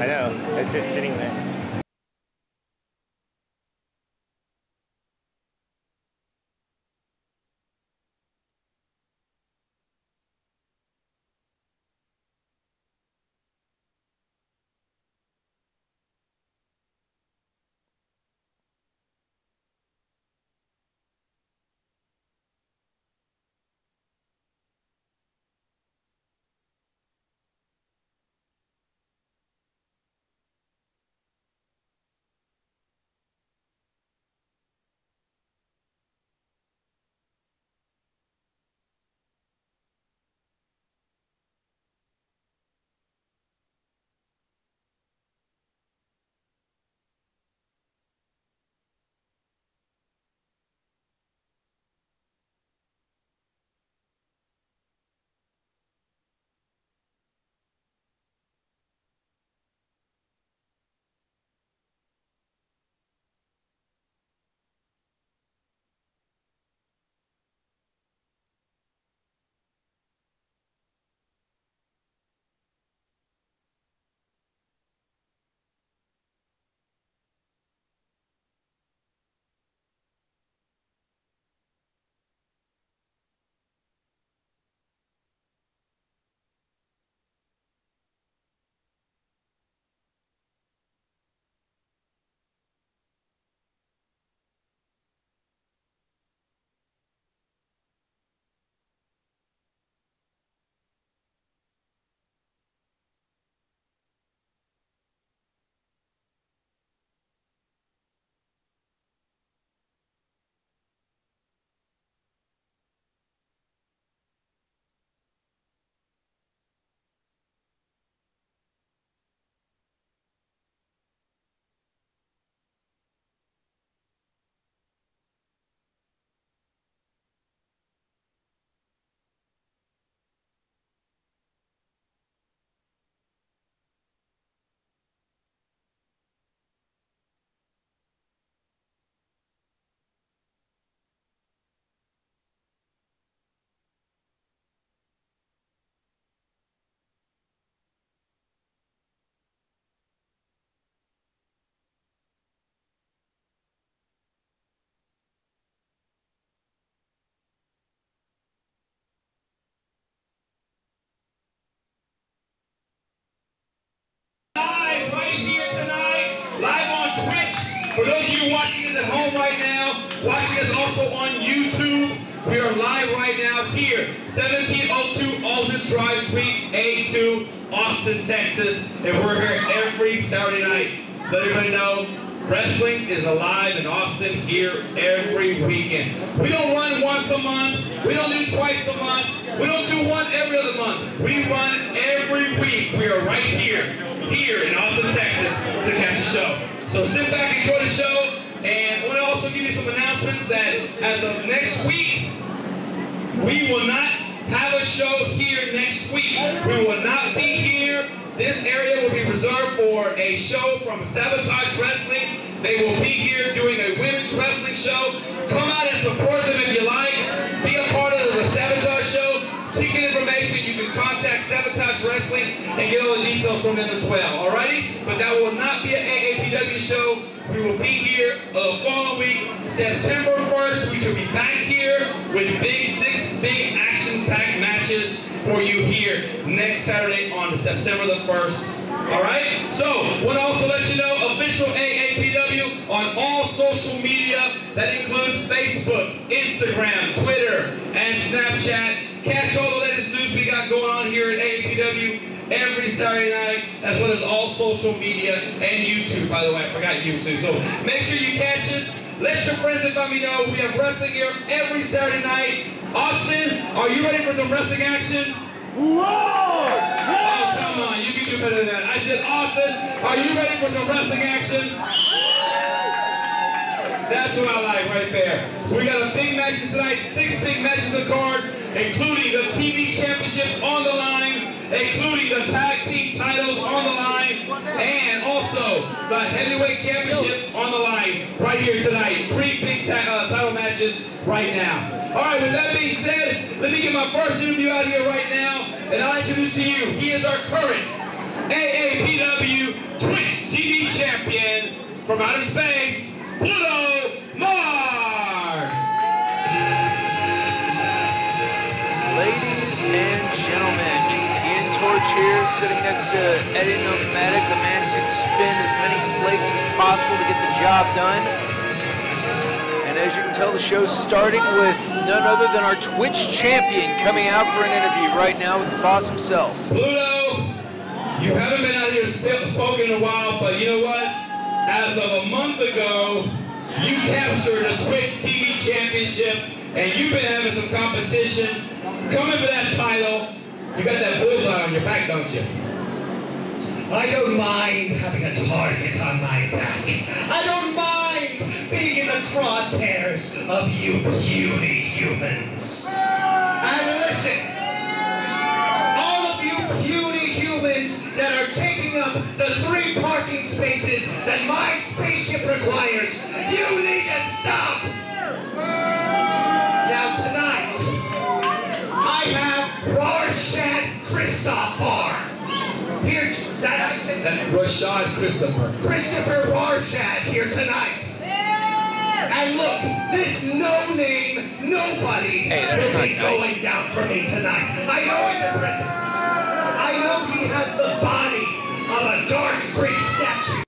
I know, it's just sitting there. For those of you watching us at home right now, watching us also on YouTube, we are live right now here, 1702 Aldridge Drive Suite, A2, Austin, Texas, and we're here every Saturday night. Let everybody know, wrestling is alive in Austin here every weekend. We don't run once a month, we don't do twice a month, we don't do one every other month. We run every week. We are right here in Austin, Texas to catch a show. So sit back, enjoy the show, and I want to also give you some announcements that as of next week, we will not have a show here next week. We will not be here. This area will be reserved for a show from Sabotage Wrestling. They will be here doing a women's wrestling show. Come out and support them if you like. Be a part of the Sabotage show. Ticket information, you can contact Sabotage Wrestling and get all the details from them as well, alrighty? But that will not be an AAPW show. We will be here the following week, September 1st. We should be back here with six big action-packed matches for you here next Saturday on September the 1st. Alright? So, want to also let you know, official AAPW on all social media. That includes Facebook, Instagram, Twitter, and Snapchat. Catch all the latest news we got going on here at AAPW every Saturday night, as well as all social media and YouTube, by the way. I forgot YouTube. So make sure you catch us. Let your friends and family know we have wrestling here every Saturday night. Austin, are you ready for some wrestling action? Whoa! Oh, come on. You can do better than that. I said, Austin, are you ready for some wrestling action? That's what I like right there. So we got a big matches tonight, 6 big matches on the card, including the TV championship on the line, including the tag team titles on the line, and also the heavyweight championship on the line right here tonight. 3 big title matches right now. All right, with that being said, let me get my first interview out here right now, and I'll introduce to you, he is our current AAPW AAPW Twitch TV champion from outer space, Pluto Mars. Ladies and gentlemen, Ian Torch here, sitting next to Eddie Nomadic, the man who can spin as many plates as possible to get the job done. And as you can tell, the show's starting with none other than our Twitch champion coming out for an interview right now with the boss himself. Pluto, you haven't been out here spoken in a while, but you know what? As of a month ago, you captured a Twitch TV championship, and you've been having some competition. Coming for that title, you got that bullseye on your back, don't you? I don't mind having a target on my back. I don't mind being in the crosshairs of you puny humans. And listen, all of you puny humans that are taking up the 3 parking spaces that my spaceship requires, you need to stop! Now tonight, I have Rorschach Christopher. Here, Rashad Christopher. Christopher Rorschach here tonight. And look, this no-name nobody will be going down for me tonight. I know he's in prison. I know he has the body of a dark Greek statue.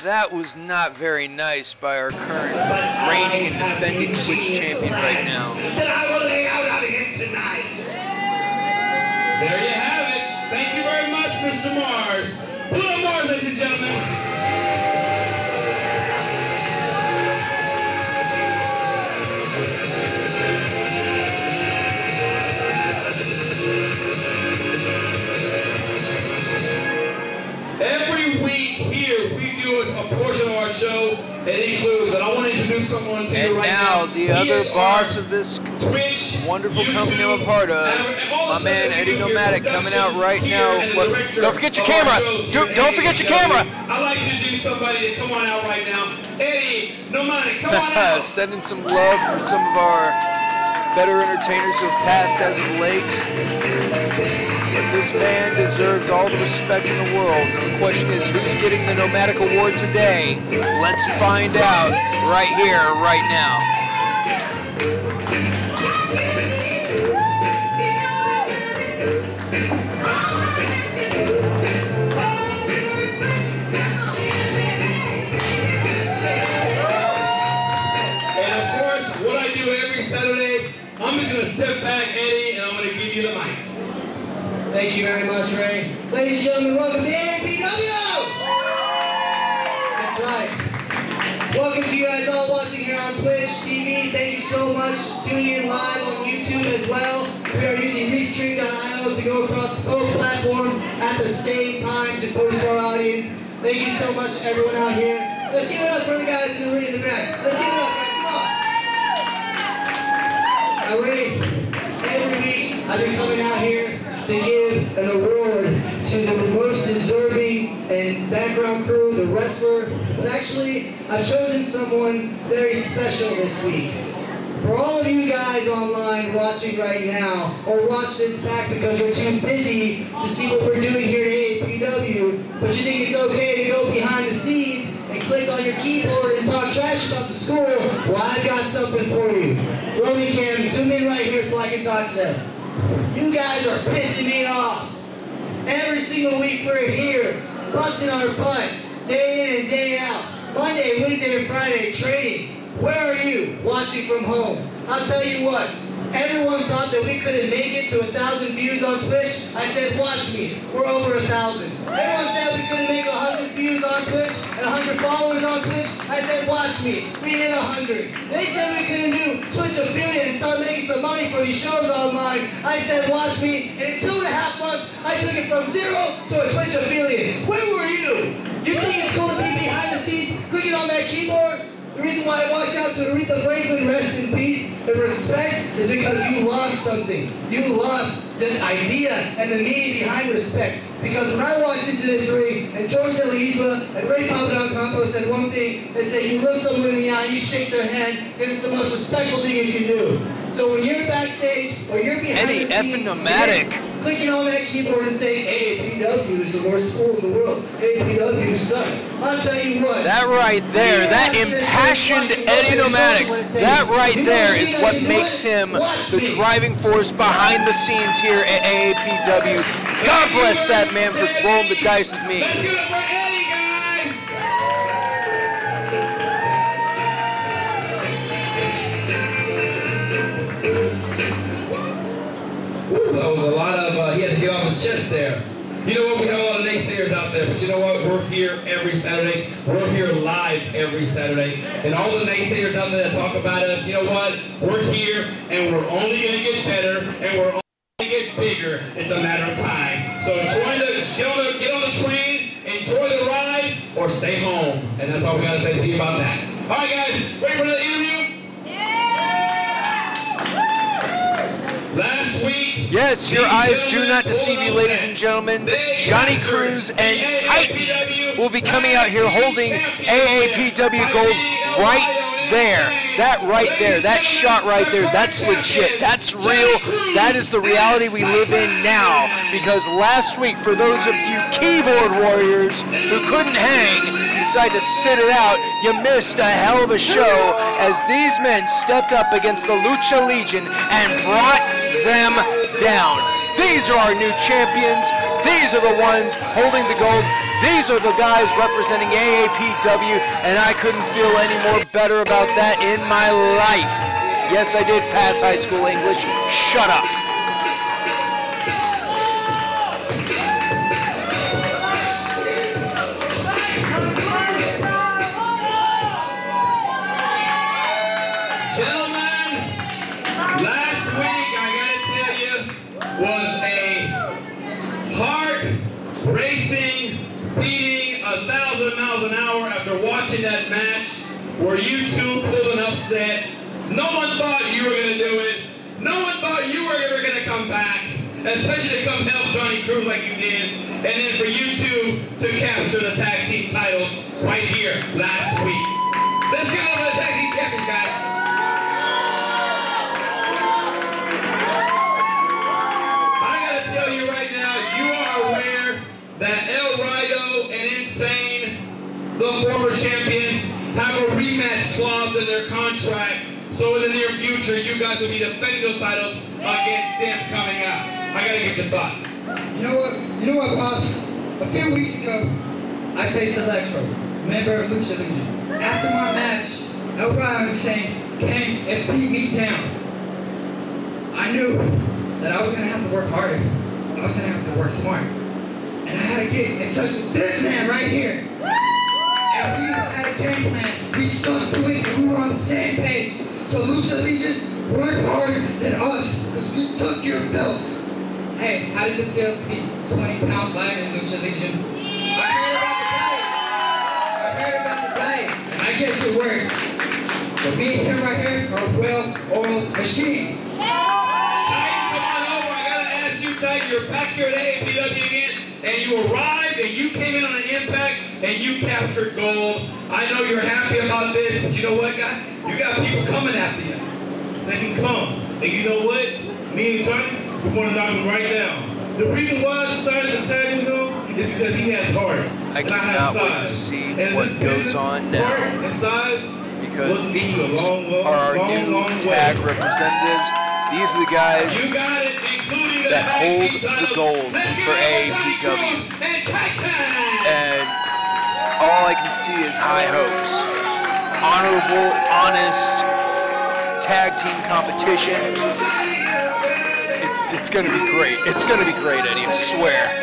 That was not very nice by our current reigning and defending Twitch champion right now. That I will lay out on him tonight. There you have it. Thank you very much, Mr. Mars. Pluto Mars, ladies and gentlemen. Every week here, we do a portion of our show that includes, and I want to introduce someone to you right now. And now, the other boss of this wonderful company I'm a part of, my man Eddie Nomadic, coming out right now. Look, don't forget your camera! Don't forget your camera! I'd like to introduce somebody to come on out right now. Eddie Nomadic, come on out! Sending some love for some of our better entertainers who have passed as of late. But this man deserves all the respect in the world. And the question is, who's getting the Nomadic Award today? Let's find out right here, right now. And of course, what I do every Saturday, I'm just going to step back, Eddie, and I'm going to give you the mic. Thank you very much, Ray. Ladies and gentlemen, welcome to AAPW! That's right. Welcome to you guys all watching here on Twitch TV. Thank you so much. Tuning in live on YouTube as well. We are using Restream.io to go across both platforms at the same time to post our audience. Thank you so much to everyone out here. Let's give it up for the guys in the back. Let's give it up, guys. Come on. Now, Ray, every week I've been coming out here to give an award to the most deserving and background crew, the wrestler. But actually, I've chosen someone very special this week. For all of you guys online watching right now, or watch this back because you're too busy to see what we're doing here at AAPW, but you think it's okay to go behind the scenes and click on your keyboard and talk trash about the school, well, I've got something for you. Romy Cam, zoom in right here so I can talk to them. You guys are pissing me off. Every single week we're here, busting our butt, day in and day out. Monday, Wednesday, and Friday, training. Where are you? Watching from home. I'll tell you what, everyone thought that we couldn't make it to 1,000 views on Twitch. I said, watch me, we're over 1,000. Everyone said we couldn't make 100 views on Twitch and 100 followers on Twitch. I said, watch me, we hit 100. They said we couldn't do Twitch affiliate and start making some money for these shows online. I said, watch me, and in 2.5 months, I took it from 0 to a Twitch affiliate. Where were you? You think it's going to be behind the scenes, clicking on that keyboard? The reason why I walked out to Aretha Franklin, rest in peace, and respect, is because you lost something. You lost the idea and the meaning behind respect. Because when I walked into this ring, and George De La Isla and Ray Papadon Campos said one thing, they say you look someone in the eye, you shake their hand, and it's the most respectful thing you can do. So when you're backstage, or you're behind the scenes, clicking on that keyboard and saying, AAPW is the worst school in the world. AAPW sucks. I'll tell you what. That right there, that impassioned Eddie Nomadic, that right there is what makes him the driving force behind the scenes here at AAPW. God bless that man for rolling the dice with me. Let's give it for Eddie, guys! Woo, that was a lot of, he had to get off his chest there. You know what, we have a lot of naysayers out there, but you know what, we're here every Saturday. We're here live every Saturday. And all the naysayers out there that talk about us, you know what, we're here and we're only going to get better and we're only going to get bigger. It's a matter of time. So get on the train, enjoy the ride, or stay home. And that's all we got to say to you about that. All right, guys, ready for the interview? Last week, yes, your eyes do not deceive you, ladies and gentlemen. Johnny Cruz and Titan will be coming out here holding AAPW gold right there. That right there, that shot right there, that's legit. That's real. That is the reality we live in now. Because last week, for those of you keyboard warriors who couldn't hang, decided to sit it out, you missed a hell of a show as these men stepped up against the Lucha Legion and brought them down. These are our new champions. These are the ones holding the gold. These are the guys representing AAPW, and I couldn't feel any more better about that in my life. Yes, I did pass high school English. Shut up. Was a hard racing, beating 1,000 miles an hour after watching that match where you two pulled an upset. No one thought you were going to do it. No one thought you were ever going to come back, especially to come help Johnny Cruz like you did. And then for you two to capture the tag team titles right here last week. Let's get over the tag team champions, guys. That El Rido and Insane, the former champions, have a rematch clause in their contract. So in the near future, you guys will be defending those titles against them coming out. I gotta get your thoughts. You know what, Pops? A few weeks ago, I faced Electro, member of Lucha Legion. After my match, El Rido and Insane came and beat me down. I knew that I was gonna have to work harder. I was gonna have to work smart. And I had to get in touch with this man right here. And we had a game plan. We stuck to it and we were on the same page. So Lucha Legion worked harder than us because we took your belts. Hey, how does it feel to be 20 pounds lighter than Lucha Legion? I heard about the diet. And I guess it works. But me and him right here are a well-oiled machine. Titan, come on over. I gotta ask you, Titan, you're back here at AAPW again. And you arrived and you came in on an Impact and you captured gold. I know you're happy about this, but you know what, guys? You got people coming after you. They can come. And you know what? Me and Johnny, we're going to knock him right down. The reason why I decided to tag with him is because he has heart. I cannot wait to see what goes on now. Because these are our new tag representatives. These are the guys that hold the gold for AAPW. And all I can see is high hopes. Honorable, honest tag team competition. It's going to be great. It's going to be great, Eddie, I swear.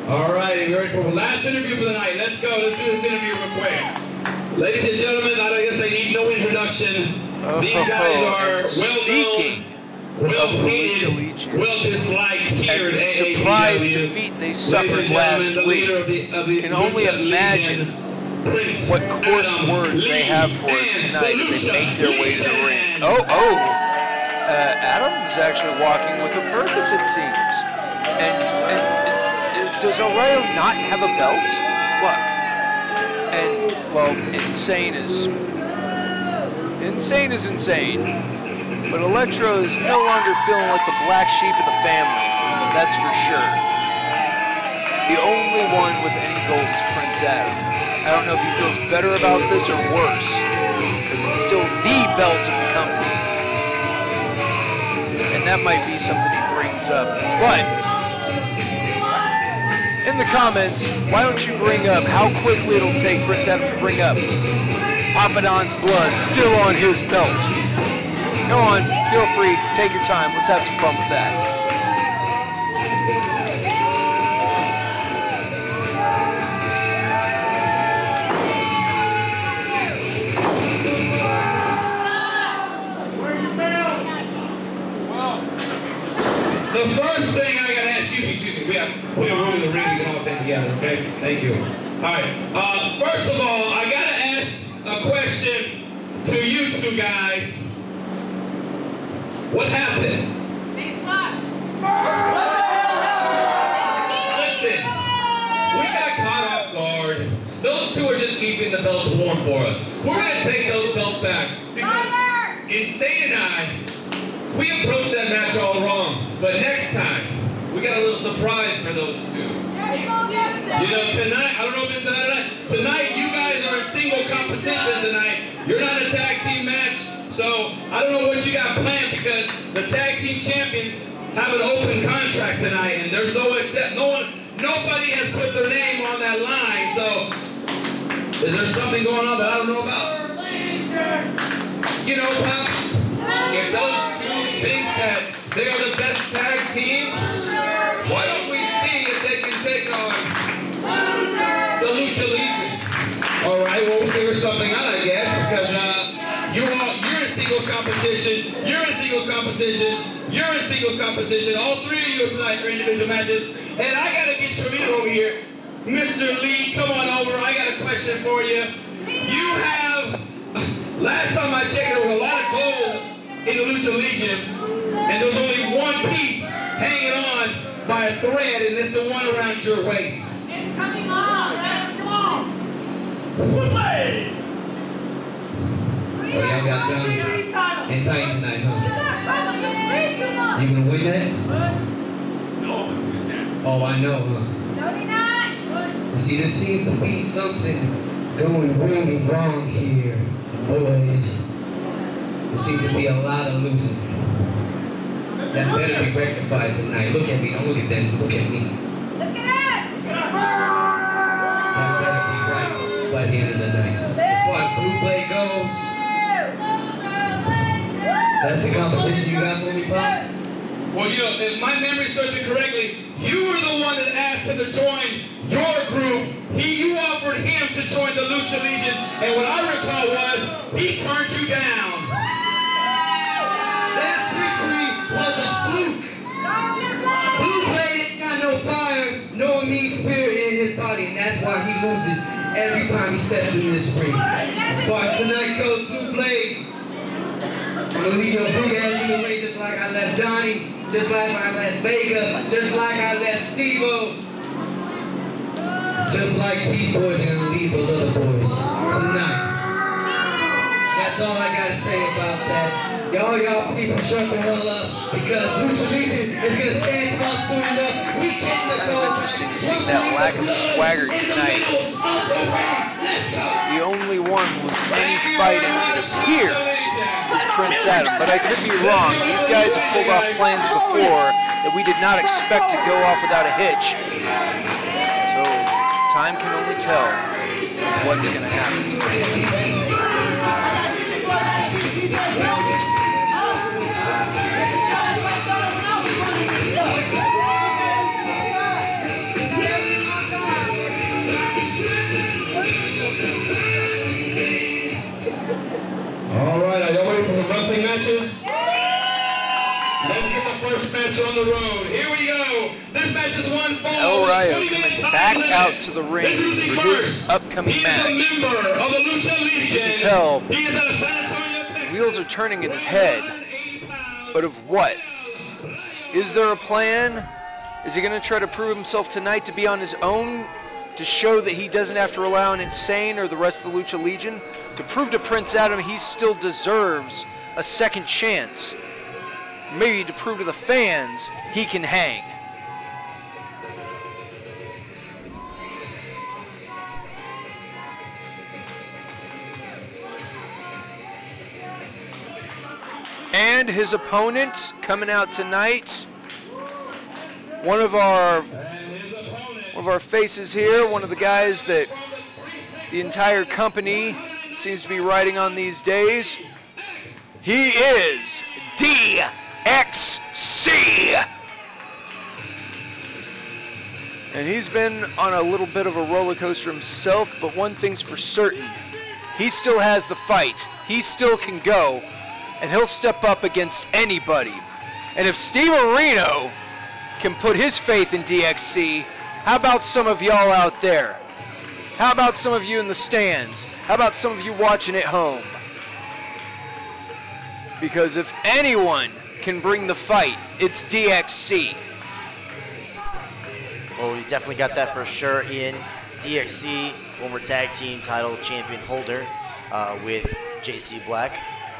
All right, we're ready for the last interview for the night. Let's go. Let's do this interview real quick. Ladies and gentlemen, I guess I need no introduction. These guys are well-known well of the Lucha hated, Legion. well disliked here And at the AAPW. surprise defeat they suffered last week. Can only imagine what coarse words they have for us tonight as they make their way to the ring. Adam is actually walking with a purpose, it seems. And does O'Reilly not have a belt? What? And, well, insane is insane. But Electro is no longer feeling like the black sheep of the family. That's for sure. The only one with any gold is Prince Adam. I don't know if he feels better about this or worse, because it's still the belt of the company. And that might be something he brings up. But in the comments, why don't you bring up how quickly it'll take Prince Adam to bring up Papa Don's blood still on his belt. Go on, feel free, take your time, let's have some fun with that. The first thing I gotta ask you, we have put a room in the ring, we can all stand together, okay? Thank you. Alright, first of all, I gotta ask a question to you two guys. What happened? They slapped. Listen, we got caught off guard. Those two are just keeping the belts warm for us. We're gonna take those belts back. Because Insane and I, we approached that match all wrong, but next time, we got a little surprise for those two. You know, tonight, I don't know if it's tonight you guys are in single competition tonight. You're not a tag team match, so I don't know what you got planned because the tag team champions have an open contract tonight, and there's nobody has put their name on that line, so is there something going on that I don't know about? You know, Pops, if those two think that they are the best tag team, why don't we see if they can take on the Lucha Legion? All right, well, we'll figure something out, I guess, because you're in singles competition, you're in singles competition, you're in singles competition. All three of you tonight are individual matches, and I got to get your leader over here. Mr. Lee, come on over. I got a question for you. You have, last time I checked, there was a lot of gold in the Lucha Legion, and there was only one piece hanging on by a thread, and it's the one around your waist. It's coming off. Come on. Oh, y'all got Johnny and tight tonight, huh? You gonna win that? Oh, I know, huh? You see, there seems to be something going really wrong here, boys. There seems to be a lot of losing. That better be rectified tonight. Look at me, don't look at them, look at me. Look at us. That better be right by the end of the night. As far as Blue Blade goes, that's the competition you got for me, Pop? Well, you know, if my memory serves me correctly, you were the one that asked him to join your group. You offered him to join the Lucha Legion, and what I recall was he turned you down. That victory was a fluke. Blue Blade ain't got no fire, no mean spirit in his body, and that's why he loses every time he steps in this ring. As far as tonight goes, Blue Blade, I'm gonna leave your big ass in the way just like I left Johnny, just like I left Vega, just like I left Steve-O. Just like these boys are gonna leave those other boys tonight. That's all I gotta say about that. Y'all people shut the hell up because Lucha Legion is gonna stand tall soon enough. We can't let go. Interesting to see that lack of swagger tonight. The only one with any fighting, it appears, is Prince Adam. But I could be wrong. These guys have pulled off plans before that we did not expect to go off without a hitch. So time can only tell what's going to happen tonight. All right, are y'all ready for some wrestling matches? Let's get the first match on the road. Here we go. This match is one fall. El Rayo coming back out to the ring for his upcoming match. He is a member of the Lucha Legion. You can tell he is out of San Antonio, Texas. wheels are turning in his head. But of what? Is there a plan? Is he going to try to prove himself tonight to be on his own, to show that he doesn't have to rely on Insane or the rest of the Lucha Legion? To prove to Prince Adam he still deserves a second chance. Maybe to prove to the fans he can hang. And his opponent coming out tonight, one of our faces here, one of the guys that the entire company seems to be riding on these days. He is DXC. And he's been on a little bit of a roller coaster himself, but one thing's for certain. He still has the fight. He still can go, and he'll step up against anybody. And if Steve Areno can put his faith in DXC, how about some of y'all out there? How about some of you in the stands? How about some of you watching at home? Because if anyone can bring the fight, it's DXC. Well, we definitely got that for sure, Ian. DXC, former tag team title champion holder with JC Black.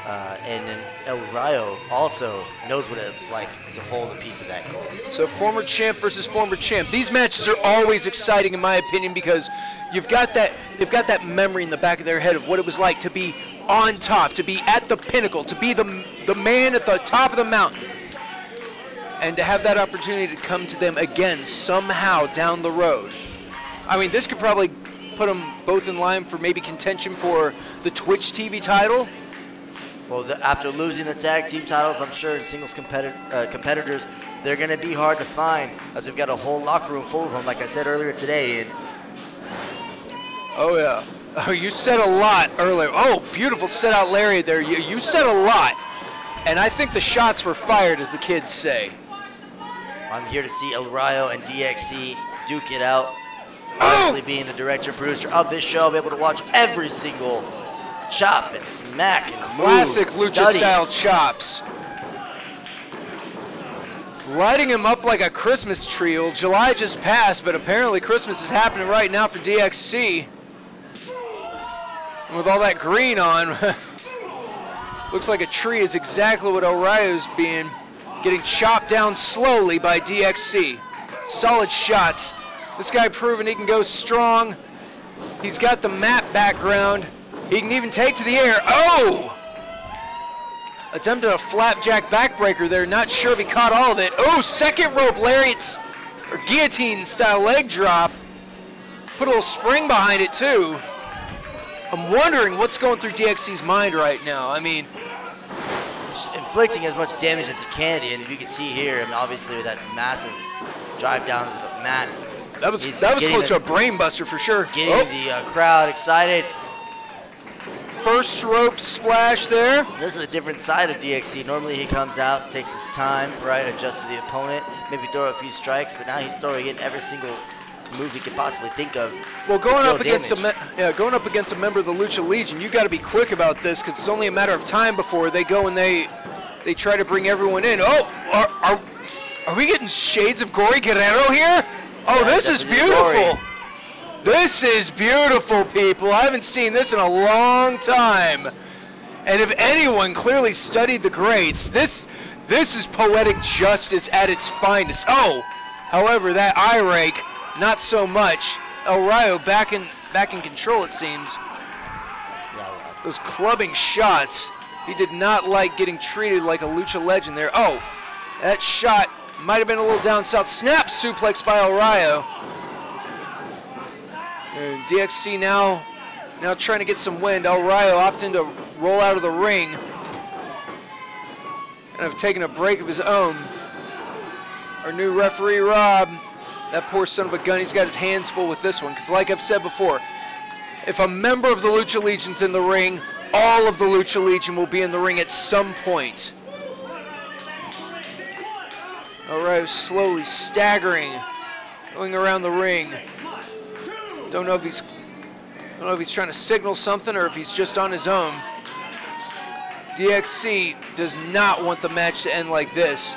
And then El Rayo also knows what it's like to hold a piece of that gold. So former champ versus former champ. These matches are always exciting in my opinion because you've got that memory in the back of their head of what it was like to be on top, to be at the pinnacle, to be the man at the top of the mountain. And to have that opportunity to come to them again somehow down the road. I mean, this could probably put them both in line for maybe contention for the Twitch TV title. Well, after losing the tag team titles, I'm sure in singles competitors, they're going to be hard to find, as we've got a whole locker room full of them, like I said earlier today. And oh, yeah. Oh, you said a lot earlier. Oh, beautiful set-out lariat there. You said a lot. And I think the shots were fired, as the kids say. I'm here to see El Rayo and DXC duke it out. Obviously, being the director and producer of this show, I'll be able to watch every single chop and smack and classic lucha-style chops. Lighting him up like a Christmas tree. Well, July just passed, but apparently Christmas is happening right now for DXC. And with all that green on, looks like a tree is exactly what El Rayo's being. Getting chopped down slowly by DXC. Solid shots. This guy proving he can go strong. He's got the map background. He can even take to the air. Oh! Attempted a flapjack backbreaker there. Not sure if he caught all of it. Oh, second rope lariat or guillotine style leg drop. Put a little spring behind it too. I'm wondering what's going through DXC's mind right now. I mean, inflicting as much damage as he can, and if you can see here, I mean, obviously with that massive drive down to the mat. That was close to a brain buster for sure. Getting the crowd excited. First rope splash there. This is a different side of DXC. Normally he comes out, takes his time, right, adjusts to the opponent, maybe throw a few strikes, but now he's throwing in every single move he could possibly think of. Well, going up against a member of the Lucha Legion, you got to be quick about this because it's only a matter of time before they go and they try to bring everyone in. Oh, are we getting shades of Gory Guerrero here? Oh, yeah, this is beautiful. Gory. This is beautiful, people. I haven't seen this in a long time. And if anyone clearly studied the greats, this is poetic justice at its finest. Oh, however, that eye rake, not so much. El Rayo back in control, it seems. Those clubbing shots. He did not like getting treated like a lucha legend there. Oh, that shot might have been a little down south. Snap suplex by El Rayo. And DXC now trying to get some wind. El Rayo opting to roll out of the ring. And have taken a break of his own. Our new referee, Rob, that poor son of a gun, he's got his hands full with this one. Because like I've said before, if a member of the Lucha Legion's in the ring, all of the Lucha Legion will be in the ring at some point. Ryo slowly staggering, going around the ring. Don't know if he's trying to signal something or if he's just on his own. DXC does not want the match to end like this.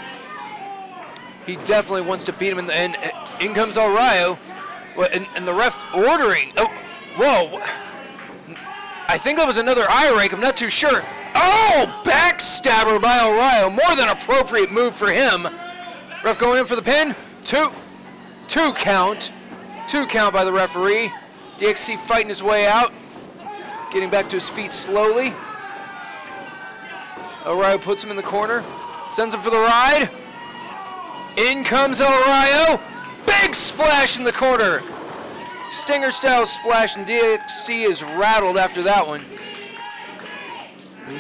He definitely wants to beat him, and in comes El Rayo, and the ref ordering. Oh, whoa! I think that was another eye rake. I'm not too sure. Oh, backstabber by El Rayo. More than appropriate move for him. Ref going in for the pin. Two count. 2 count by the referee. DXC fighting his way out, getting back to his feet slowly. El Rayo puts him in the corner, sends him for the ride. In comes El Rayo. Big splash in the corner. Stinger style splash, and DXC is rattled after that one.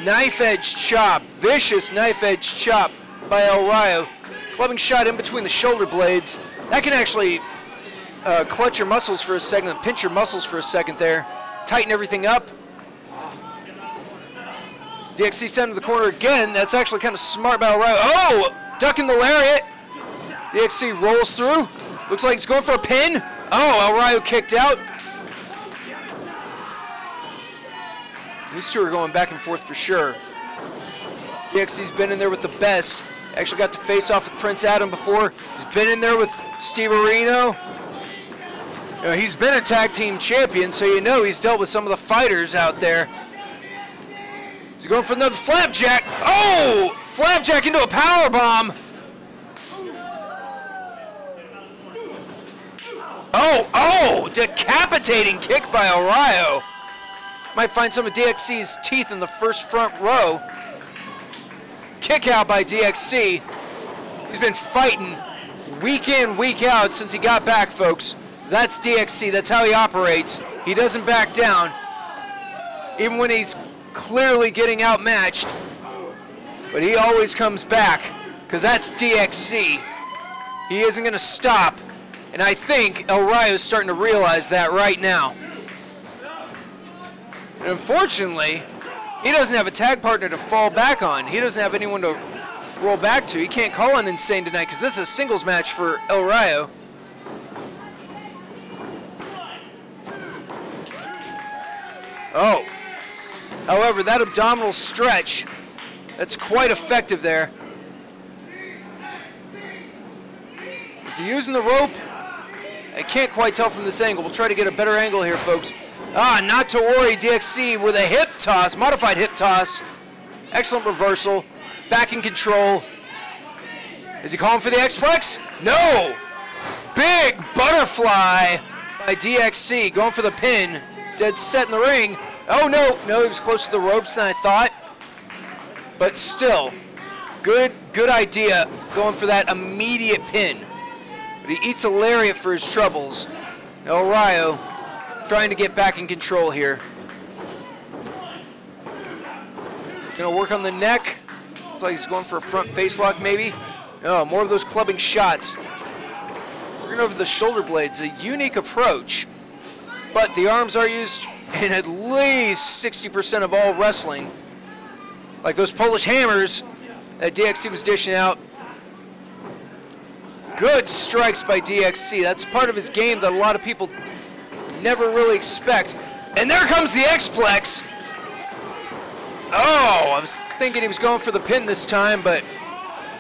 Knife edge chop, vicious knife edge chop by El Rayo. Clubbing shot in between the shoulder blades. That can actually clutch your muscles for a second, pinch your muscles for a second there. Tighten everything up. DXC sent to the corner again. That's actually kind of smart by El Rayo. Oh, ducking the lariat. DXC rolls through. Looks like he's going for a pin. Oh, El Rayo kicked out. These two are going back and forth for sure. DXC's been in there with the best. Actually got to face off with Prince Adam before. He's been in there with Steve Areno. You know, he's been a tag team champion, so you know he's dealt with some of the fighters out there. He's going for another flapjack. Oh! Flapjack into a powerbomb. Oh! Decapitating kick by El Rayo. Might find some of DXC's teeth in the first front row. Kick out by DXC. He's been fighting week in, week out since he got back, folks. That's DXC. That's how he operates. He doesn't back down, even when he's clearly getting outmatched. But he always comes back, because that's DXC. He isn't going to stop, and I think El Rayo is starting to realize that right now. And unfortunately, he doesn't have a tag partner to fall back on. He doesn't have anyone to roll back to. He can't call on Insane tonight because this is a singles match for El Rayo. Oh. However, that abdominal stretch, that's quite effective there. Is he using the rope? I can't quite tell from this angle. We'll try to get a better angle here, folks. Not to worry, DXC with a hip toss, modified hip toss. Excellent reversal. Back in control. Is he calling for the X-Plex? No! Big butterfly by DXC, going for the pin. Dead set in the ring. Oh, no, he was closer to the ropes than I thought. But still, good idea going for that immediate pin. But he eats a lariat for his troubles. El Rayo trying to get back in control here. Gonna work on the neck. Looks like he's going for a front face lock maybe. No, more of those clubbing shots. Working over the shoulder blades, a unique approach. But the arms are used in at least 60% of all wrestling. Like those Polish hammers that DXC was dishing out. Good strikes by DXC. That's part of his game that a lot of people never really expect. And there comes the X-Plex. Oh, I was thinking he was going for the pin this time, but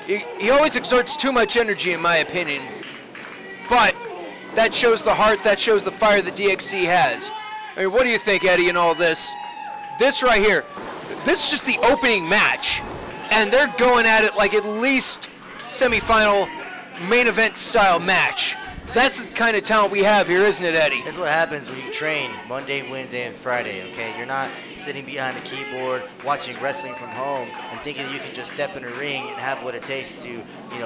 he always exerts too much energy in my opinion. But that shows the heart, that shows the fire that DXC has. I mean, what do you think, Eddie, in all this? This right here, this is just the opening match. And they're going at it like at least semifinal main event style match. That's the kind of talent we have here, isn't it, Eddie? That's what happens when you train Monday, Wednesday, and Friday, okay? You're not sitting behind the keyboard watching wrestling from home and thinking you can just step in a ring and have what it takes to,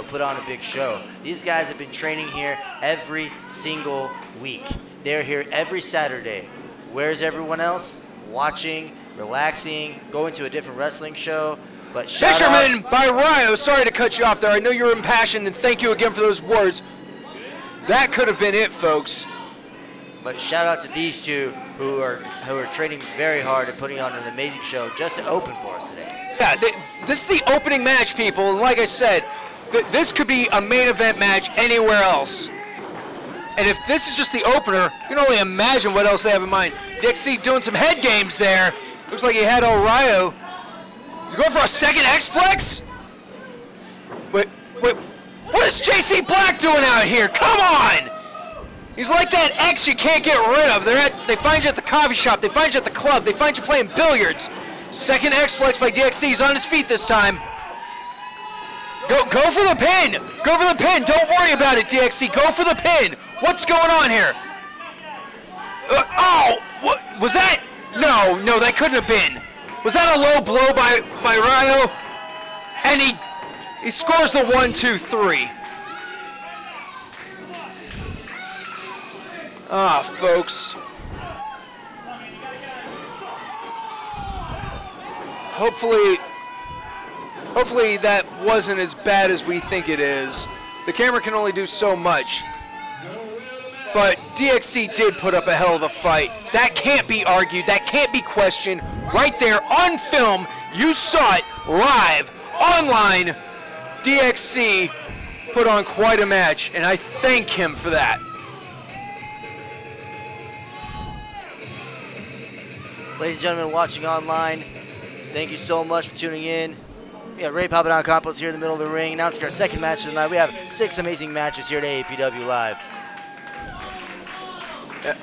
put on a big show. These guys have been training here every single week. They're here every Saturday. Where's everyone else? Watching, relaxing, going to a different wrestling show. But Fisherman by Rayo, sorry to cut you off there. I know you're impassioned, and thank you again for those words. That could have been it, folks. But shout out to these two who are training very hard and putting on an amazing show just to open for us today. Yeah, this is the opening match, people. And like I said, This could be a main event match anywhere else. And if this is just the opener, you can only imagine what else they have in mind. DXC doing some head games there. Looks like he had O'Ryo. You going for a second X-Flex? Wait, what is JC Black doing out here? Come on! He's like that X you can't get rid of. They find you at the coffee shop, they find you at the club, they find you playing billiards. Second X-Flex by DXC, he's on his feet this time. Go for the pin! Go for the pin! Don't worry about it, DXC, go for the pin! What's going on here? What was that? No, that couldn't have been. Was that a low blow by Ryo? And he scores the 1-2-3. Folks. Hopefully that wasn't as bad as we think it is. The camera can only do so much. But DXC did put up a hell of a fight. That can't be argued. That can't be questioned. Right there on film, you saw it live, online. DXC put on quite a match, and I thank him for that. Ladies and gentlemen watching online, thank you so much for tuning in. We got Ray Papadon Campos here in the middle of the ring, announcing our second match of the night. We have 6 amazing matches here at AAPW Live. Yeah.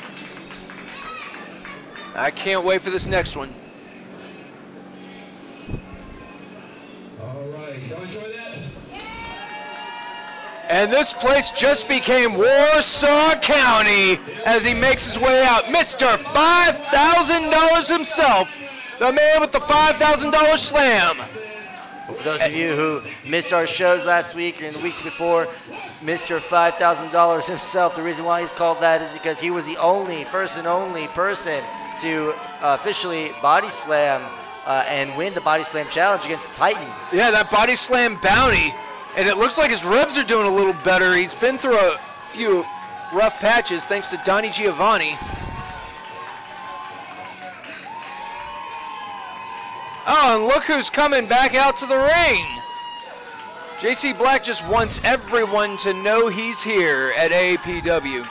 I can't wait for this next one. All right, y'all enjoy that? And this place just became Warsaw County as he makes his way out. Mr. $5,000 himself, the man with the $5,000 slam. For those of you who missed our shows last week and the weeks before, Mr. $5,000 himself, the reason why he's called that is because he was the first and only person to officially body slam and win the body slam challenge against Titan. Yeah, that body slam bounty, and it looks like his ribs are doing a little better. He's been through a few rough patches thanks to Donnie Giovanni. Oh, and look who's coming back out to the ring. JC Black just wants everyone to know he's here at AAPW.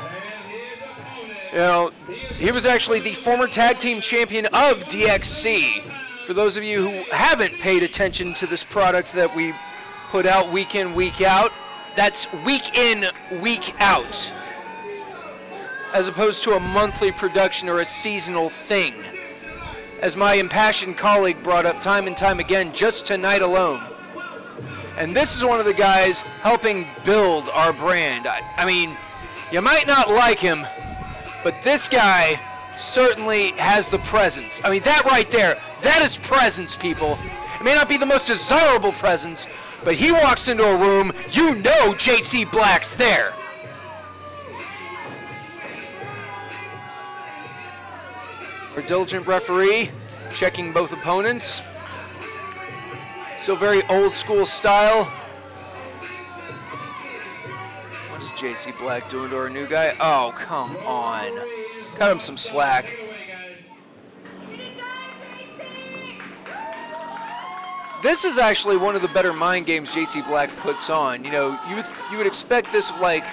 You know, he was actually the former tag team champion of DXC. For those of you who haven't paid attention to this product that we put out week in, week out, that's week in, week out, as opposed to a monthly production or a seasonal thing. As my impassioned colleague brought up time and time again, just tonight alone. And this is one of the guys helping build our brand. I mean, you might not like him, but this guy certainly has the presence. I mean, that right there, that is presence, people. It may not be the most desirable presence, but he walks into a room, you know JC Black's there. Our diligent referee checking both opponents. Still very old school style. What is JC Black doing to our new guy? Oh, come on. Cut him some slack. This is actually one of the better mind games JC Black puts on. You know, you would expect this of like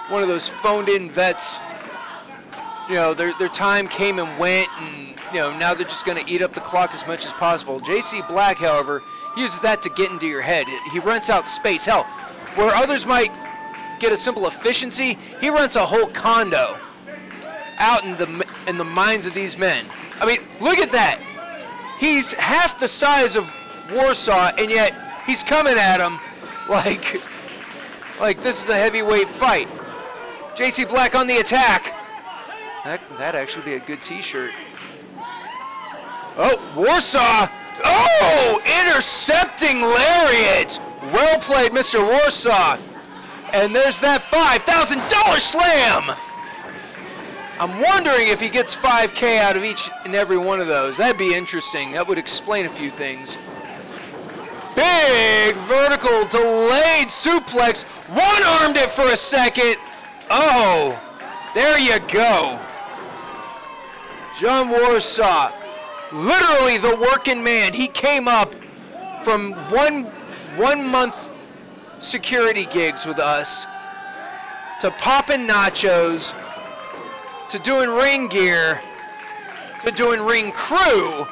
one of those phoned in vets. You know, their time came and went, and you know, now they're just going to eat up the clock as much as possible. JC Black, however, uses that to get into your head. He rents out space. Hell, where others might get a simple efficiency, he rents a whole condo out in the minds of these men. I mean, look at that. He's half the size of Warsaw, and yet he's coming at him like this is a heavyweight fight. JC Black on the attack. That'd actually be a good t-shirt. Oh, Warsaw. Oh, intercepting lariat. Well played, Mr. Warsaw. And there's that $5,000 slam. I'm wondering if he gets $5K out of each and every one of those. That'd be interesting. That would explain a few things. Big vertical delayed suplex. One-armed it for a second. Oh, there you go. John Warsaw, literally the working man. He came up from one month security gigs with us, to popping nachos, to doing ring gear, to doing ring crew,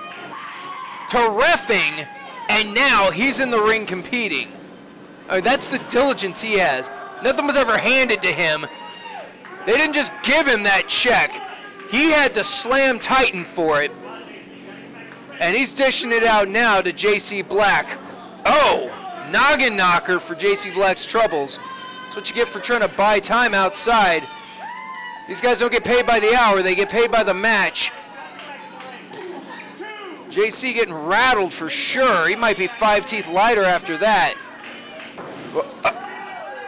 to reffing, and now he's in the ring competing. That's the diligence he has. Nothing was ever handed to him. They didn't just give him that check. He had to slam Titan for it. And he's dishing it out now to JC Black. Oh, noggin knocker for JC Black's troubles. That's what you get for trying to buy time outside. These guys don't get paid by the hour, they get paid by the match. JC getting rattled for sure. He might be 5 teeth lighter after that.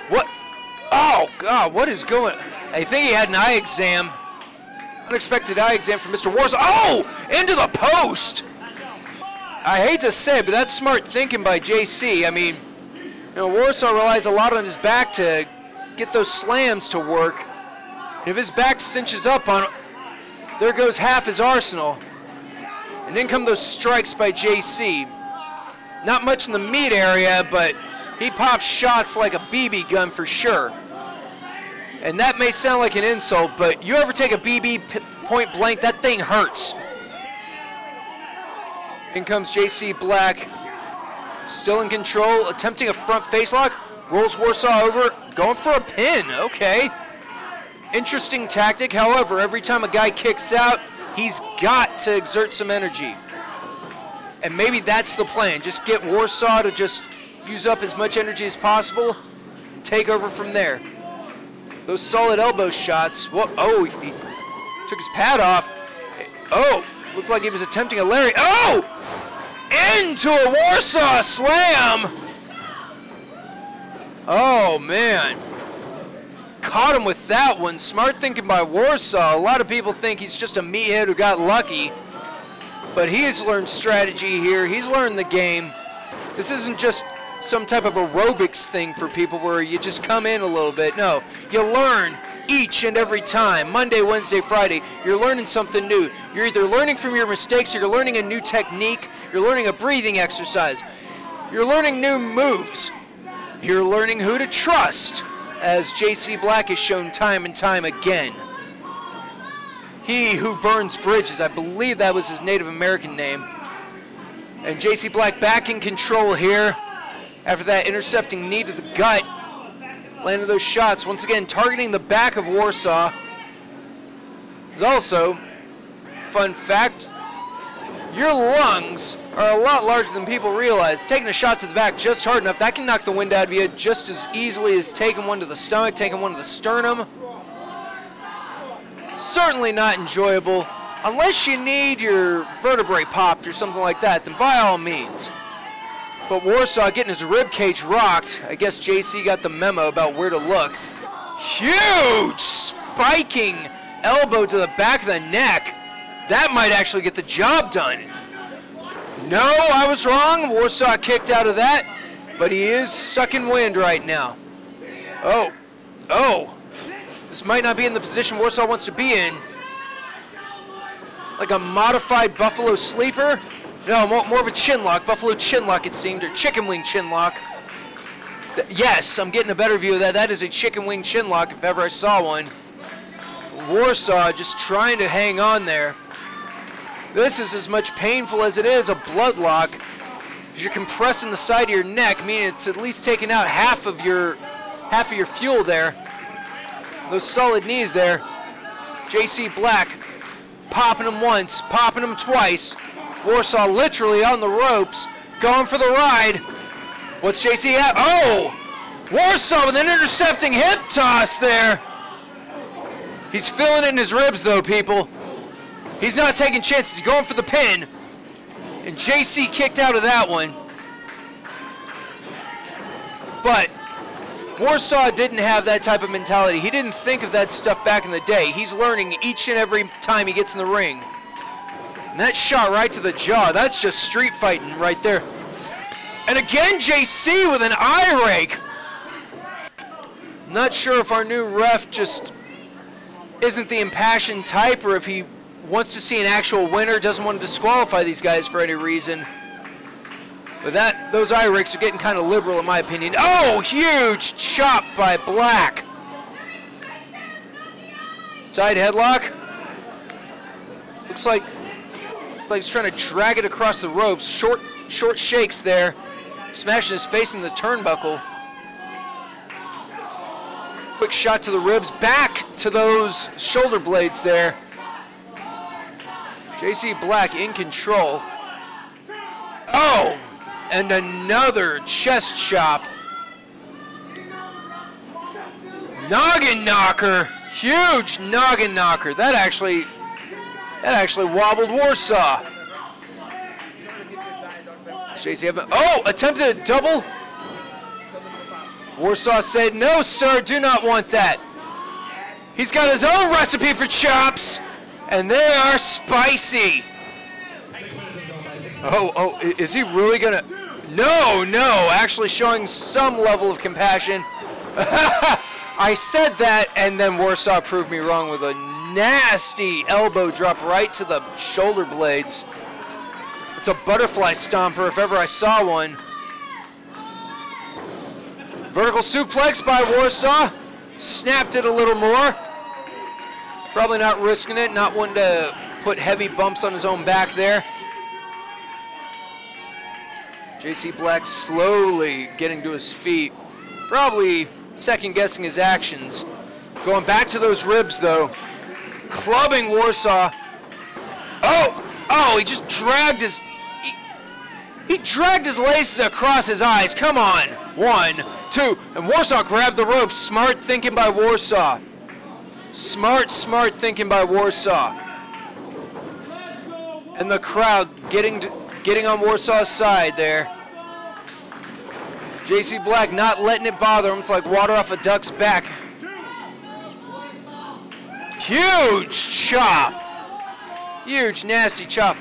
What? Oh, God, what is going on? I think he had an eye exam. Unexpected eye exam from Mr. Warsaw. Oh, into the post. I hate to say it, but that's smart thinking by JC. I mean, you know, Warsaw relies a lot on his back to get those slams to work. If his back cinches up on, there goes half his arsenal. And then come those strikes by JC. Not much in the meat area, but he pops shots like a BB gun for sure. And that may sound like an insult, but you ever take a BB point blank, that thing hurts. In comes JC Black, still in control, attempting a front face lock, rolls Warsaw over, going for a pin, okay. Interesting tactic, however, every time a guy kicks out, he's got to exert some energy. And maybe that's the plan, just get Warsaw to just use up as much energy as possible and take over from there. Those solid elbow shots, oh, he took his pad off. Oh, looked like he was attempting a lariat. Oh! Into a Warsaw slam! Oh, man. Caught him with that one. Smart thinking by Warsaw. A lot of people think he's just a meathead who got lucky. But he has learned strategy here. He's learned the game. This isn't just some type of aerobics thing for people where you just come in a little bit. No, you learn each and every time. Monday, Wednesday, Friday, you're learning something new. You're either learning from your mistakes or you're learning a new technique. You're learning a breathing exercise. You're learning new moves. You're learning who to trust, as JC Black has shown time and time again. He who burns bridges, I believe that was his Native American name. And JC Black back in control here after that intercepting knee to the gut. Landed those shots, once again targeting the back of Warsaw. There's also, fun fact, your lungs are a lot larger than people realize. Taking a shot to the back just hard enough, that can knock the wind out of you just as easily as taking one to the stomach, taking one to the sternum. Certainly not enjoyable. Unless you need your vertebrae popped or something like that, then by all means. But Warsaw getting his rib cage rocked. I guess JC got the memo about where to look. Huge spiking elbow to the back of the neck. That might actually get the job done. No, I was wrong. Warsaw kicked out of that, but he is sucking wind right now. Oh. This might not be in the position Warsaw wants to be in. Like a modified Buffalo Sleeper. No, more of a chin lock. Buffalo chin lock, it seemed, or chicken wing chin lock. Yes, I'm getting a better view of that. That is a chicken wing chin lock if ever I saw one. Warsaw just trying to hang on there. This is as much painful as it is a blood lock. You're compressing the side of your neck, meaning it's at least taking out half of your fuel there. Those solid knees there. JC Black popping him once, popping him twice. Warsaw literally on the ropes, going for the ride. What's JC at? Oh! Warsaw with an intercepting hip toss there. He's feeling it in his ribs though, people. He's not taking chances, he's going for the pin. And JC kicked out of that one. But Warsaw didn't have that type of mentality. He didn't think of that stuff back in the day. He's learning each and every time he gets in the ring. And that shot right to the jaw, that's just street fighting right there. And again, JC with an eye rake. Not sure if our new ref just isn't the impassioned type or if he wants to see an actual winner, doesn't want to disqualify these guys for any reason. But those eye rakes are getting kind of liberal in my opinion. Oh, huge chop by Black. Side headlock. Looks like he's trying to drag it across the ropes. Short shakes there. Smashing his face in the turnbuckle. Quick shot to the ribs. Back to those shoulder blades there. JC Black in control. Oh! And another chest chop. Noggin knocker. Huge noggin knocker. That actually wobbled Warsaw. JC Evans. Oh, attempted a double. Warsaw said, no, sir, do not want that. He's got his own recipe for chops, and they are spicy. Oh, is he really gonna? No, actually showing some level of compassion. I said that, and then Warsaw proved me wrong with a nasty elbow drop right to the shoulder blades. It's a butterfly stomper if ever I saw one. Vertical suplex by Warsaw. Snapped it a little more. Probably not risking it, not wanting to put heavy bumps on his own back there. JC Black slowly getting to his feet. Probably second guessing his actions. Going back to those ribs though. Clubbing Warsaw. Oh, he just dragged his... He dragged his laces across his eyes. Come on. 1, 2. And Warsaw grabbed the ropes. Smart thinking by Warsaw. Smart thinking by Warsaw. And the crowd getting on Warsaw's side there. JC Black not letting it bother him. It's like water off a duck's back. Huge chop. Huge, nasty chop.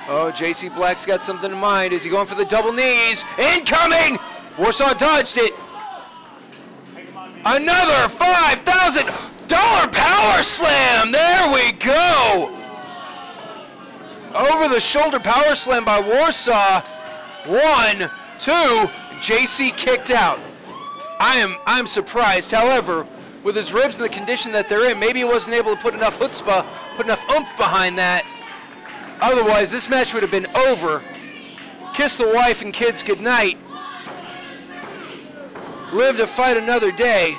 Oh, JC Black's got something in mind. Is he going for the double knees? Incoming! Warsaw dodged it. Another $5,000 power slam. There we go. Over the shoulder power slam by Warsaw. 1, 2. JC kicked out. I'm surprised. However, with his ribs in the condition that they're in, maybe he wasn't able to put enough chutzpah, put enough oomph behind that. Otherwise, this match would have been over. Kiss the wife and kids goodnight. Live to fight another day.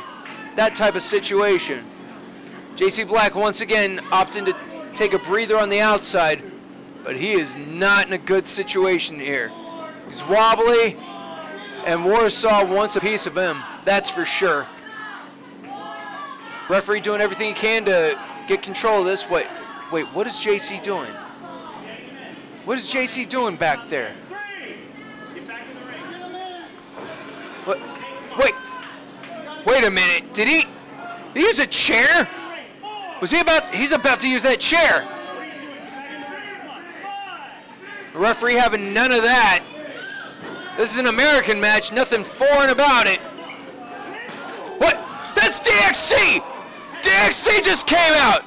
That type of situation. JC Black once again opting to take a breather on the outside, but he is not in a good situation here. He's wobbly, and Warsaw wants a piece of him. That's for sure. Referee doing everything he can to get control of this. Wait, what is JC doing? What is JC doing back there? What? Wait a minute. Did he use a chair? He's about to use that chair. The referee having none of that. This is an American match, nothing foreign about it. What? That's DXC! DXC just came out!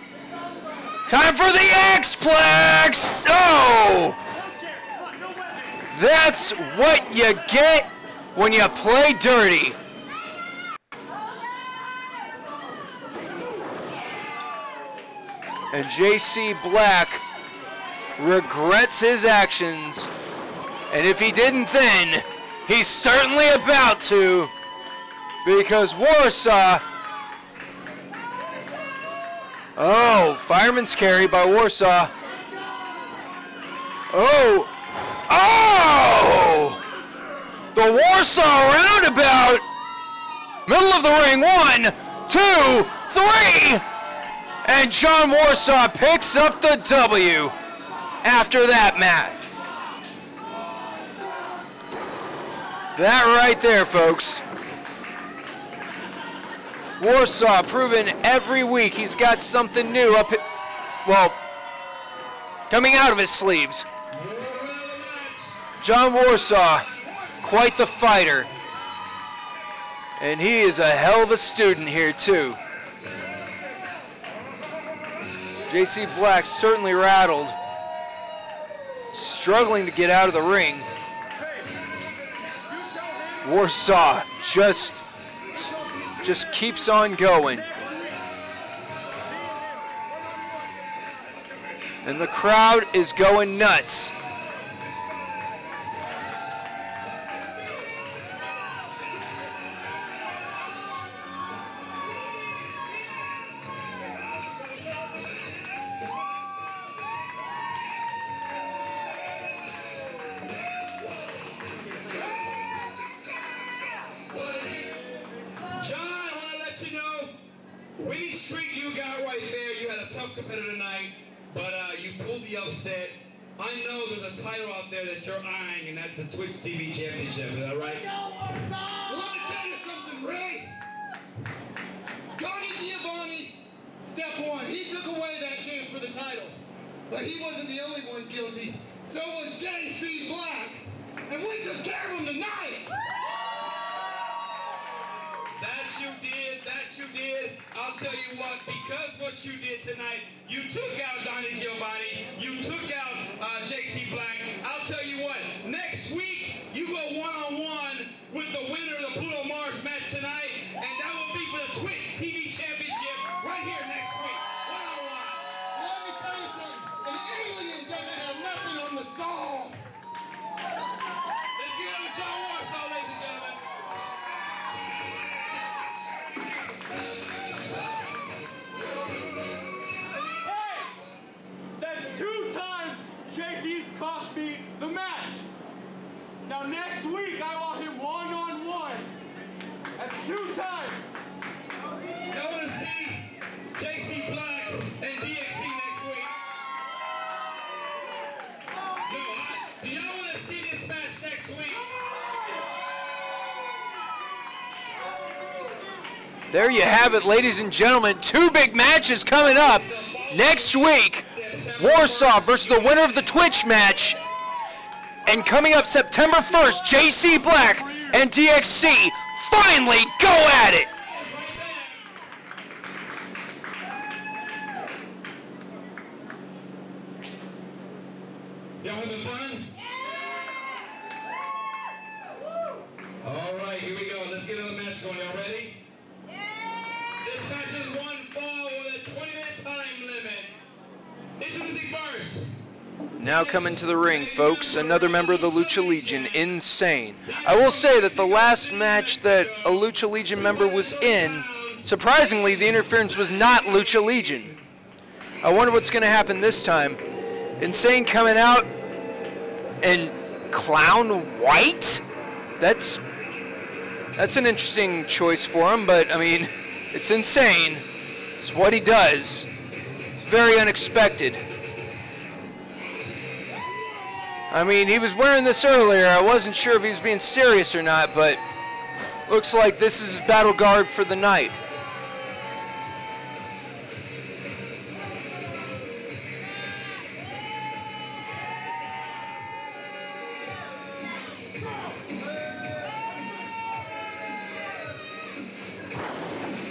Time for the X-Plex! Oh! That's what you get when you play dirty. And JC Black regrets his actions. And if he didn't then, he's certainly about to, because Warsaw... Oh, fireman's carry by Warsaw. Oh! The Warsaw roundabout! Middle of the ring, 1, 2, 3! And John Warsaw picks up the W after that match. That right there, folks. Warsaw proving every week he's got something new coming out of his sleeves. John Warsaw, quite the fighter. And he is a hell of a student here, too. JC Black certainly rattled. Struggling to get out of the ring. Warsaw just keeps on going. And the crowd is going nuts. Winning streak you got right there. You had a tough competitor tonight, but you pulled the upset. I know there's a title out there that you're eyeing, and that's the Twitch TV Championship. Is that right? Well, let me tell you something, Ray. Tony Giovanni, step one, he took away that chance for the title. But he wasn't the only one guilty. So was JC Black. And we took care of him tonight. That you did, that you did. I'll tell you what, because what you did tonight, you took out Donnie Giovanni, you took out JC Black. I'll tell you what, next week, you go one-on-one with the winner of the Pluto Mars match tonight, and that will be for the Twitch TV Championship right here next week. One-on-one. Let me tell you something. An alien doesn't have nothing on the saw. Let's get on the John Warsaw, ladies and gentlemen. JC's cost me the match. Now next week I want him one-on-one. That's 2 times. I want to see JC Black and DXC next week. No, do y'all want to see this match next week? There you have it, ladies and gentlemen. 2 big matches coming up next week. Warsaw versus the winner of the Twitch match. And coming up September 1st, JC Black and DXC finally go at it. Y'all having fun? All right, here we go. Let's get another match going. Y'all ready? This match is 1 fall with a 20-minute time limit. Introducing first. Now coming to the ring, folks, another member of the Lucha Legion, Insane. I will say that the last match that a Lucha Legion member was in, surprisingly, the interference was not Lucha Legion. I wonder what's going to happen this time. Insane coming out in clown white? That's an interesting choice for him, but, I mean, it's Insane. It's what he does. Very unexpected. I mean, he was wearing this earlier. I wasn't sure if he was being serious or not, but looks like this is his battle guard for the night.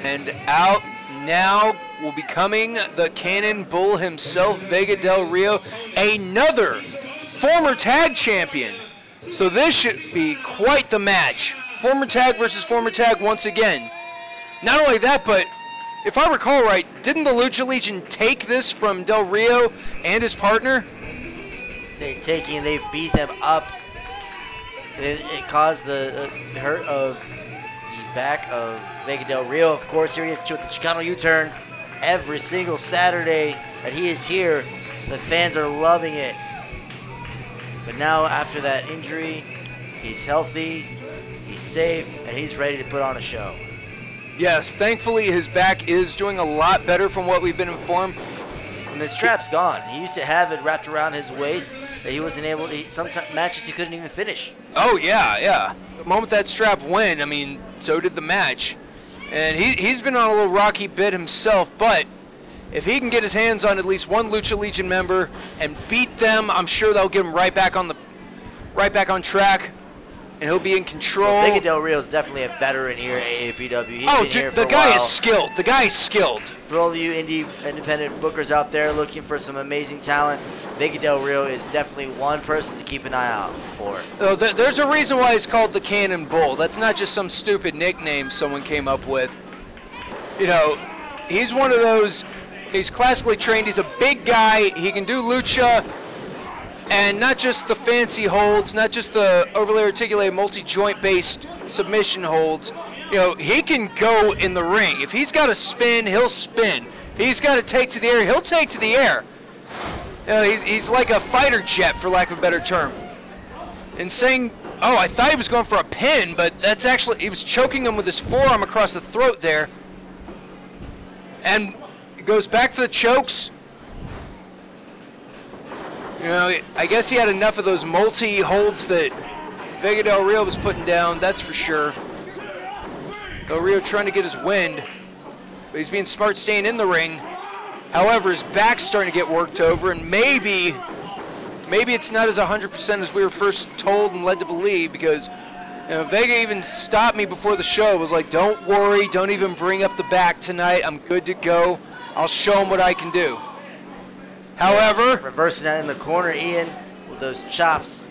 And out now will be coming the Cannonbull himself, Vega Del Rio, another former tag champion. So this should be quite the match. Former tag versus former tag once again. Not only that, but if I recall right, didn't the Lucha Legion take this from Del Rio and his partner? They beat them up. It caused the hurt of the back of Vega Del Rio. Of course, here he is with the Chicano U-turn. Every single Saturday that he is here, the fans are loving it. But now, after that injury, he's healthy, he's safe, and he's ready to put on a show. Yes, thankfully his back is doing a lot better from what we've been informed. And the strap's gone. He used to have it wrapped around his waist that he wasn't able to, some matches he couldn't even finish. Oh, yeah. The moment that strap went, I mean, so did the match. And he's been on a little rocky bit himself, but if he can get his hands on at least one Lucha Legion member and beat them, I'm sure they'll get him right back on track, and he'll be in control. Vega Del Rio is definitely a veteran here at AAPW. Oh, dude, the guy is skilled. The guy is skilled. For all of you independent bookers out there looking for some amazing talent, Vega Del Rio is definitely one person to keep an eye out for. Oh, there's a reason why he's called the Cannon Bull. That's not just some stupid nickname someone came up with. You know, he's one of those, he's classically trained, he's a big guy, he can do lucha, and not just the fancy holds, not just the overly articulated multi-joint based submission holds. You know, he can go in the ring. If he's got to spin, he'll spin. If he's got to take to the air, he'll take to the air. You know, he's like a fighter jet, for lack of a better term. And saying, oh, I thought he was going for a pin, but that's actually, he was choking him with his forearm across the throat there. And it goes back to the chokes. You know, I guess he had enough of those multi-holds that Vega Del Rio was putting down, that's for sure. Del Rio trying to get his wind, but he's being smart staying in the ring. However, his back's starting to get worked over, and maybe it's not as 100% as we were first told and led to believe, because you know, Vega even stopped me before the show. Was like, don't worry, don't even bring up the back tonight. I'm good to go. I'll show him what I can do. However, reversing that in the corner, Ian, with those chops.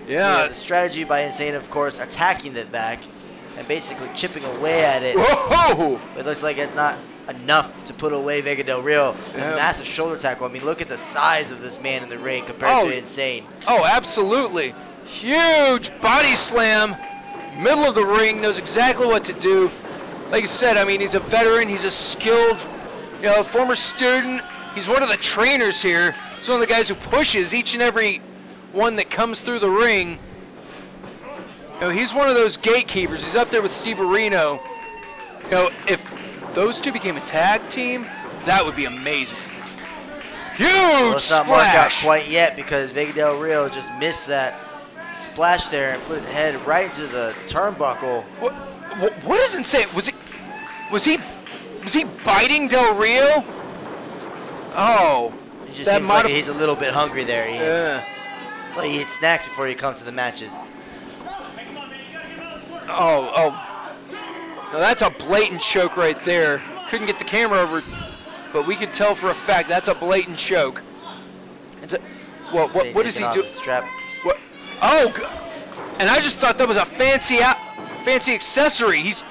Yeah. The strategy by Insane, of course, attacking the back and basically chipping away at it. Whoa! It looks like it's not enough to put away Vega Del Rio. Yeah. Massive shoulder tackle. I mean, look at the size of this man in the ring compared to Insane. Oh, absolutely. Huge body slam. Middle of the ring, knows exactly what to do. Like I said, I mean, he's a veteran. He's a skilled, you know, former student. He's one of the trainers here. He's one of the guys who pushes each and every one that comes through the ring. You know, he's one of those gatekeepers. He's up there with Steve Areno. You know, if those two became a tag team, that would be amazing. Huge well, it's not splash. Marked out quite yet because Vega Del Rio just missed that splash there and put his head right into the turnbuckle. What is Insane? Was he biting Del Rio? Oh, it just seems like he's a little bit hungry there. Ian. Yeah. So he eats snacks before you come to the matches. Oh, that's a blatant choke right there. Couldn't get the camera over, but we could tell for a fact that's a blatant choke. It's a, what does he do? What? Oh, and I just thought that was a fancy accessory. He's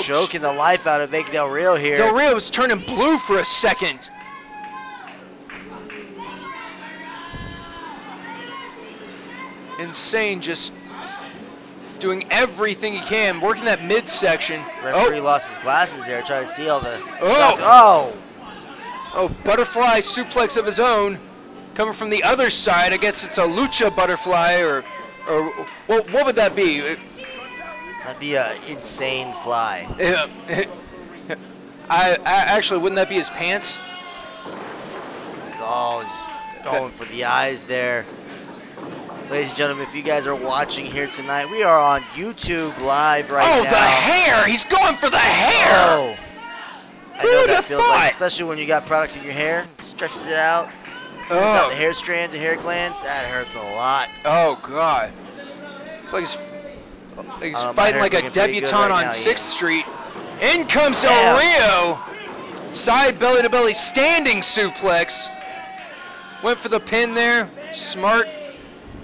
choking the life out of Vega Del Rio here. Del Rio was turning blue for a second. Insane, just doing everything he can, working that midsection. Referee lost his glasses there, trying to see all the. Oh, butterfly suplex of his own, coming from the other side. I guess it's a lucha butterfly, or what would that be? That'd be an insane fly. I actually, wouldn't that be his pants? Oh, he's going for the eyes there. Ladies and gentlemen, if you guys are watching here tonight, we are on YouTube Live right now. Oh, the hair! He's going for the hair! Oh. I know that feels like, especially when you got product in your hair, stretches it out. Got the hair strands and hair glands, that hurts a lot. Oh, God. It's like he's fighting like a debutante on 6th Street. In comes Del Rio. Side belly-to-belly standing suplex. Went for the pin there. Smart.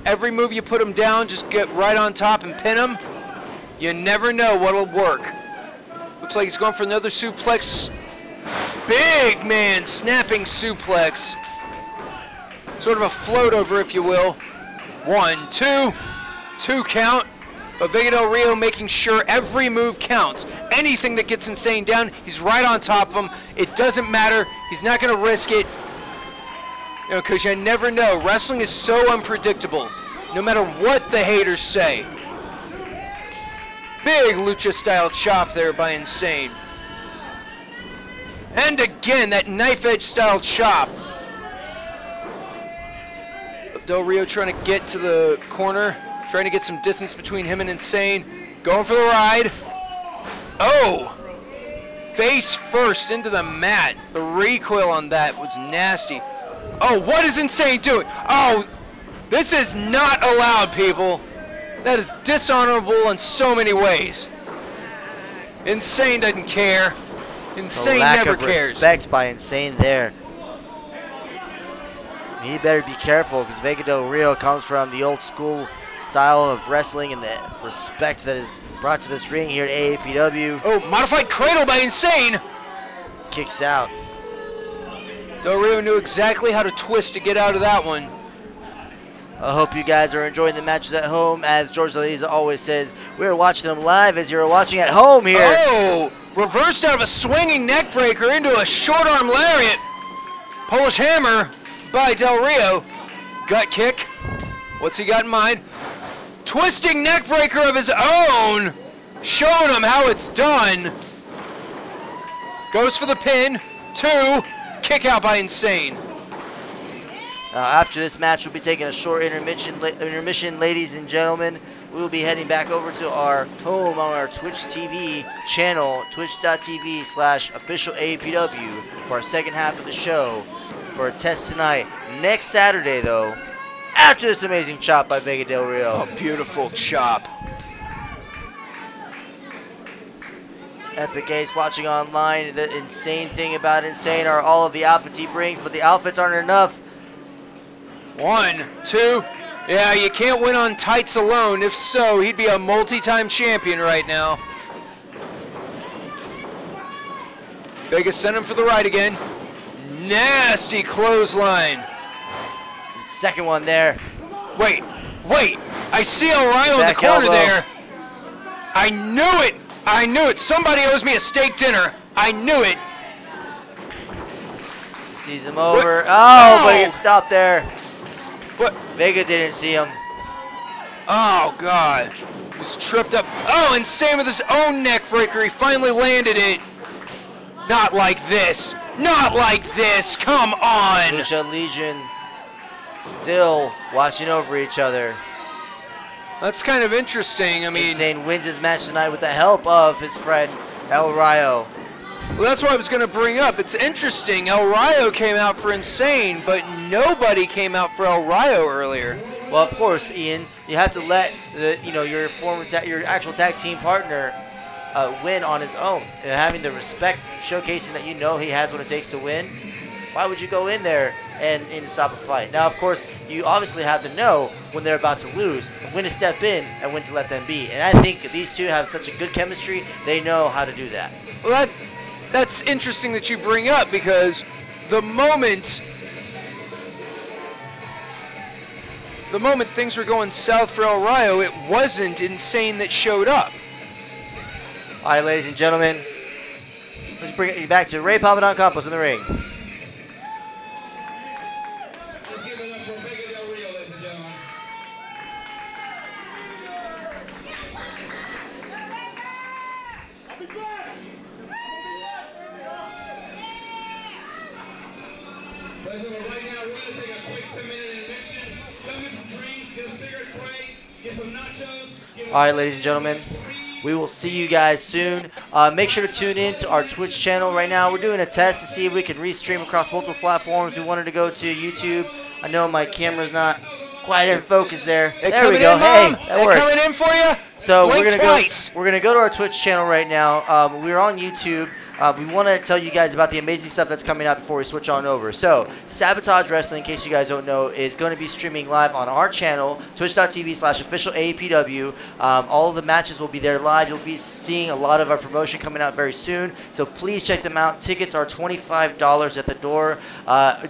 Every move you put him down, just get right on top and pin him. You never know what'll work. Looks like he's going for another suplex. Big man snapping suplex. Sort of a float over, if you will. 1, 2. 2 count. But Vega Del Rio making sure every move counts. Anything that gets Insane down, he's right on top of him. It doesn't matter. He's not going to risk it. You know, because you never know. Wrestling is so unpredictable, no matter what the haters say. Big lucha-style chop there by Insane. And again, that knife-edge-style chop. Del Rio trying to get to the corner, trying to get some distance between him and Insane. Going for the ride. Oh! Face first into the mat. The recoil on that was nasty. Oh, what is Insane doing? Oh, this is not allowed, people. That is dishonorable in so many ways. Insane doesn't care. Insane lack never of cares. respect by Insane there. He better be careful because Vega Del Rio comes from the old school style of wrestling and the respect that is brought to this ring here at AAPW. Oh, modified cradle by Insane. Kicks out. Del Rio knew exactly how to twist to get out of that one. I hope you guys are enjoying the matches at home. As George Eliza always says, we're watching them live as you're watching at home here. Oh, reversed out of a swinging neck breaker into a short arm lariat. Polish hammer by Del Rio. Gut kick. What's he got in mind? Twisting neck breaker of his own. Showing him how it's done. Goes for the pin. 2. Kick out by Insane. After this match, we'll be taking a short intermission, ladies and gentlemen. We will be heading back over to our home on our Twitch TV channel, twitch.tv/official AAPW, for our second half of the show for a test tonight. Next Saturday, though, after this amazing chop by Vega Del Rio. A beautiful chop. Epic Ace watching online. The insane thing about Insane are all of the outfits he brings, but the outfits aren't enough. 1, 2. Yeah, you can't win on tights alone. If so, he'd be a multi-time champion right now. Vegas sent him for the right again. Nasty clothesline. Second one there. Wait. I see Orion in the corner there. I knew it. Somebody owes me a steak dinner. I knew it. Sees him over. Oh, but he gets stopped there. What? Vega didn't see him. Oh, God. He's tripped up. Oh, Insane with his own neck breaker. He finally landed it. Not like this. Not like this. Come on. Lucha Legion still watching over each other. That's kind of interesting. I mean, Insane wins his match tonight with the help of his friend El Rayo. Well, that's what I was going to bring up. It's interesting. El Rayo came out for Insane, but nobody came out for El Rayo earlier. Well, of course, Ian, you have to let your actual tag team partner win on his own. And having the respect, showcasing that you know he has what it takes to win. Why would you go in there and stop a fight? Now, of course, you obviously have to know when they're about to lose, when to step in and when to let them be. And I think these two have such a good chemistry, they know how to do that. Well, that's interesting that you bring up, because the moment things were going south for El Rayo, it wasn't Insane that showed up. All right, ladies and gentlemen, let's bring you back to Ray Papadon Campos in the ring. Let's give it up for Vega Del Rio, ladies and gentlemen. Ladies and gentlemen, right now we're going to take a quick 10-minute intermission. Come get some drinks, get a cigarette break, get some nachos. All right, ladies and gentlemen, we will see you guys soon. Make sure to tune in to our Twitch channel right now. We're doing a test to see if we can restream across multiple platforms. We wanted to go to YouTube. I know my camera's not quite in focus there. There we go. Hey, that works. Coming in for you. So Blink we're twice. gonna go to our Twitch channel right now. We're on YouTube. We want to tell you guys about the amazing stuff that's coming out before we switch on over. So, Sabotage Wrestling, in case you guys don't know, is going to be streaming live on our channel, twitch.tv/official AAPW. All of the matches will be there live. You'll be seeing a lot of our promotion coming out very soon. So please check them out. Tickets are $25 at the door.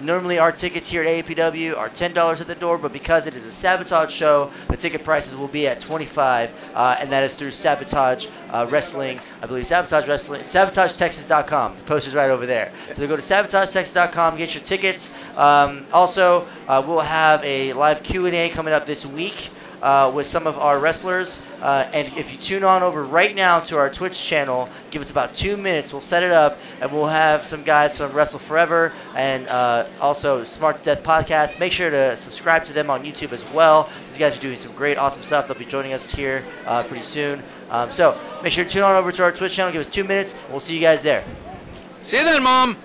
Normally our tickets here at AAPW are $10 at the door, but because it is a Sabotage show, the ticket prices will be at $25, and that is through Sabotage Wrestling. I believe Sabotage Wrestling, SabotageTexas.com. The poster's right over there. So go to SabotageTexas.com, get your tickets. Also, we'll have a live Q&A coming up this week with some of our wrestlers. And if you tune on over right now to our Twitch channel, give us about 2 minutes. We'll set it up, and we'll have some guys from Wrestle Forever and also Smart to Death Podcast. Make sure to subscribe to them on YouTube as well. These guys are doing some great, awesome stuff. They'll be joining us here pretty soon. So make sure to tune on over to our Twitch channel. Give us 2 minutes. We'll see you guys there. See you then, Mom.